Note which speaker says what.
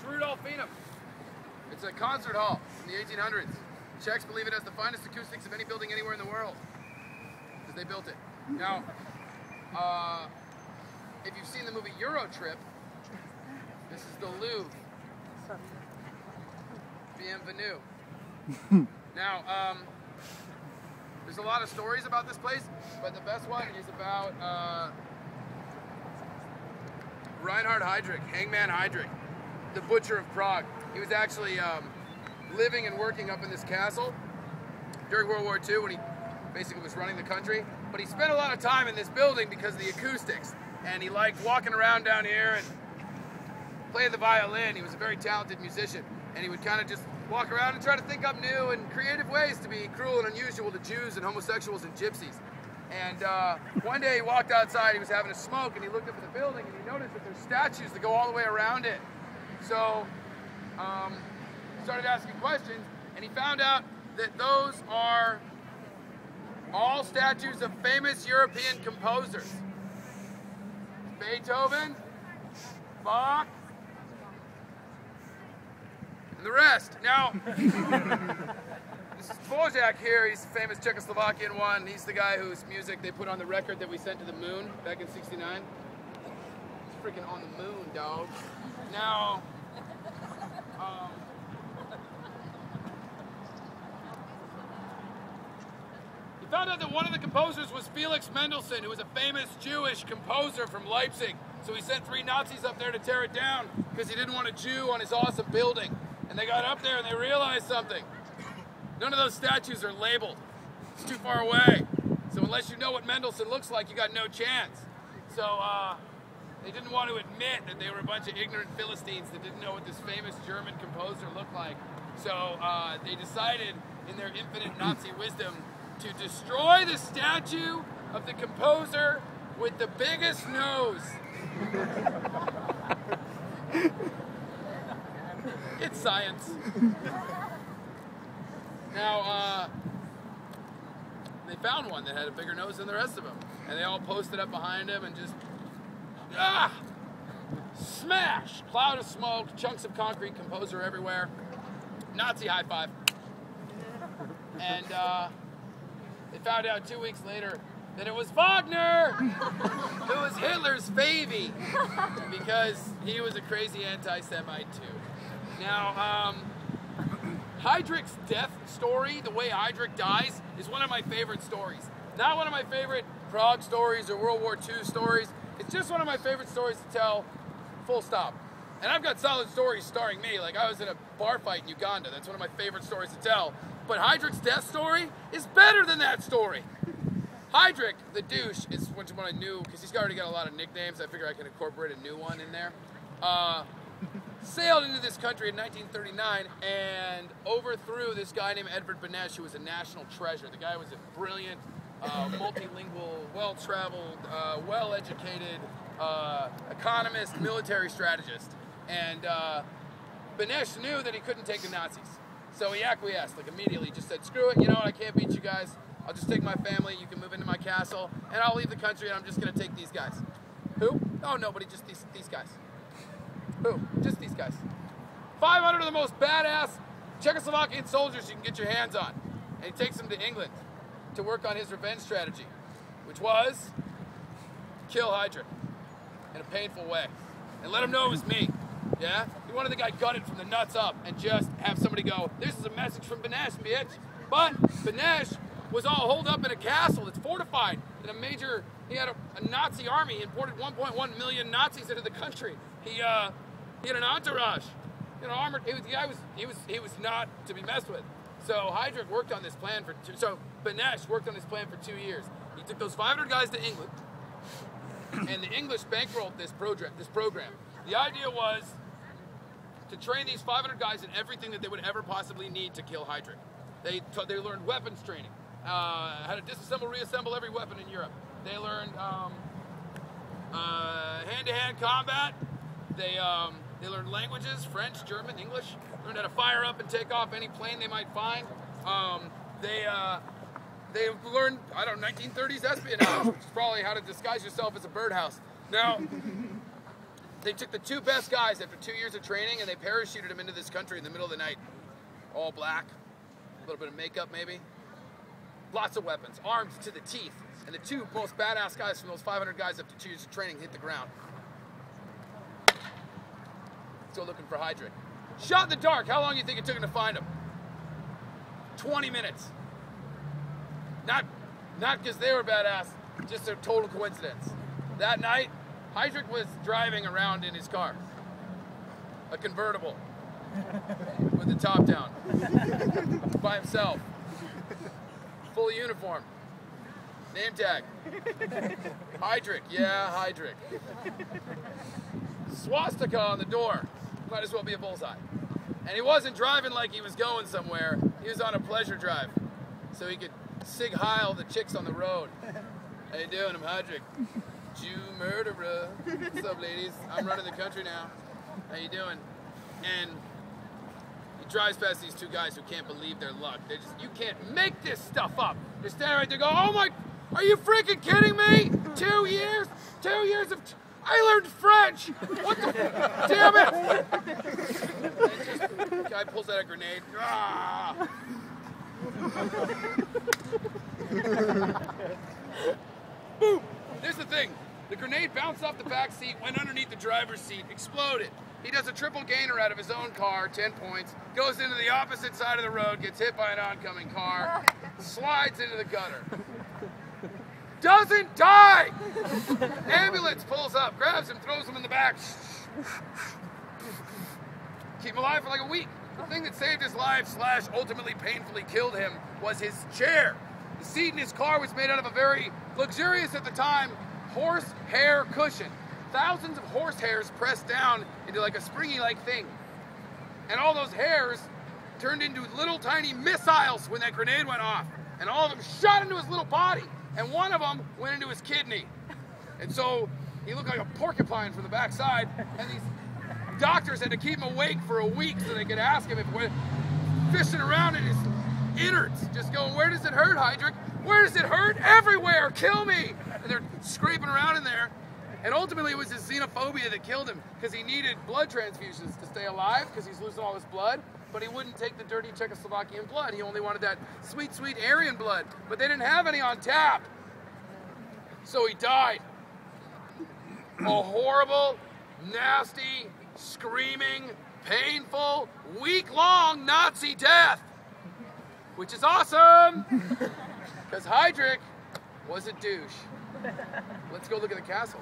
Speaker 1: Rudolfinum. It's a concert hall from the 1800s. Czechs believe it has the finest acoustics of any building anywhere in the world, because they built it. Now, if you've seen the movie Euro Trip, this is the Louvre. Bienvenue. Now, there's a lot of stories about this place, but the best one is about Reinhard Heydrich, Hangman Heydrich, the butcher of Prague. He was actually living and working up in this castle during World War II when he basically was running the country. But he spent a lot of time in this building because of the acoustics. And he liked walking around down here and playing the violin. He was a very talented musician. And he would kind of just walk around and try to think up new and creative ways to be cruel and unusual to Jews and homosexuals and gypsies. And one day he walked outside, he was having a smoke, and he looked up at the building and he noticed that there's statues that go all the way around it. So he started asking questions, and he found out that those are all statues of famous European composers. Beethoven, Bach, and the rest. Now, this is Dvorak here. He's a famous Czechoslovakian one. He's the guy whose music they put on the record that we sent to the moon back in '69. He's freaking on the moon, dog. Now, he found out that one of the composers was Felix Mendelssohn, who was a famous Jewish composer from Leipzig. So he sent 3 Nazis up there to tear it down because he didn't want a Jew on his awesome building. And they got up there and they realized something. None of those statues are labeled. It's too far away. So unless you know what Mendelssohn looks like, you got no chance. So they didn't want to admit that they were a bunch of ignorant Philistines that didn't know what this famous German composer looked like. So they decided, in their infinite Nazi wisdom, to destroy the statue of the composer with the biggest nose. It's science. Now, they found one that had a bigger nose than the rest of them. And they all posted up behind him and just, smash! Cloud of smoke, chunks of concrete, composer everywhere. Nazi high five. And they found out 2 weeks later that it was Wagner, who was Hitler's favy, because he was a crazy anti-Semite too. Now, Heydrich's death story, the way Heydrich dies, is one of my favorite stories. Not one of my favorite Prague stories or World War II stories. It's just one of my favorite stories to tell, full stop. And I've got solid stories starring me, like I was in a bar fight in Uganda. That's one of my favorite stories to tell. But Heydrich's death story is better than that story. Heydrich, the douche, is one I knew, because he's already got a lot of nicknames. I figure I can incorporate a new one in there. Sailed into this country in 1939 and overthrew this guy named Edvard Beneš, who was a national treasure. The guy was a brilliant, multilingual, well-traveled, well-educated economist, military strategist. And Beneš knew that he couldn't take the Nazis. So he acquiesced, like immediately, just said, screw it, you know what, I can't beat you guys. I'll just take my family, you can move into my castle, and I'll leave the country and I'm just gonna take these guys. Who? Oh, nobody, just these guys. Who? Just these guys. 500 of the most badass Czechoslovakian soldiers you can get your hands on. And he takes them to England to work on his revenge strategy, which was kill Heydrich in a painful way. And let him know it was me. Yeah? He wanted the guy gutted from the nuts up and just have somebody go, this is a message from Beneš, bitch. But Beneš was all holed up in a castle that's fortified in a major, he had a Nazi army. He imported 1.1 million Nazis into the country. He had an entourage, you know, armored. He was not to be messed with. So Heydrich worked on this plan Beneš worked on this plan for 2 years. He took those 500 guys to England, and the English bankrolled this program. The idea was to train these 500 guys in everything that they would ever possibly need to kill Heydrich. They learned weapons training, how to disassemble, reassemble every weapon in Europe. They learned hand-to-hand combat. They learned languages, French, German, English. Learned how to fire up and take off any plane they might find. They learned, 1930s espionage, which is probably how to disguise yourself as a birdhouse. Now, They took the 2 best guys after 2 years of training and they parachuted them into this country in the middle of the night. All black, a little bit of makeup maybe. Lots of weapons, armed to the teeth. And the 2 most badass guys from those 500 guys after 2 years of training hit the ground. Still looking for Heydrich. Shot in the dark. How long do you think it took him to find him? 20 minutes. Not because they were badass, just a total coincidence. That night, Heydrich was driving around in his car. A convertible. With the top down. By himself. Fully uniformed. Name tag. Heydrich. Yeah, Heydrich. Swastika on the door. Might as well be a bullseye. And he wasn't driving like he was going somewhere. He was on a pleasure drive. So he could sig heil the chicks on the road. How you doing? I'm Heydrich. Jew murderer. What's up, ladies? I'm running the country now. How you doing? And he drives past these 2 guys who can't believe their luck. They're just, you can't make this stuff up. They're standing right there going, oh my, are you freaking kidding me? 2 years? 2 years of, I learned French. What the, damn it. The guy pulls out a grenade. Ah. Boom. Here's the thing. The grenade bounced off the back seat, went underneath the driver's seat, exploded. He does a triple gainer out of his own car, 10 points, goes into the opposite side of the road, gets hit by an oncoming car, slides into the gutter. Doesn't die! Ambulance pulls up, grabs him, throws him in the back. Keep him alive for like a week. The thing that saved his life / ultimately painfully killed him was his chair. The seat in his car was made out of a very luxurious at the time horsehair cushion. Thousands of horse hairs pressed down into like a springy-like thing. And all those hairs turned into little tiny missiles when that grenade went off. And all of them shot into his little body. And one of them went into his kidney. And so he looked like a porcupine from the backside. And these doctors had to keep him awake for a week so they could ask him if we're fishing around in his innards. Just going, where does it hurt, Heydrich? Where does it hurt? Everywhere! Kill me! And they're scraping around in there. And ultimately it was his xenophobia that killed him because he needed blood transfusions to stay alive because he's losing all his blood, but he wouldn't take the dirty Czechoslovakian blood. He only wanted that sweet, sweet Aryan blood, but they didn't have any on tap. So he died. A horrible, nasty, screaming, painful, week-long Nazi death, which is awesome because Heydrich was a douche. Let's go look at the castle.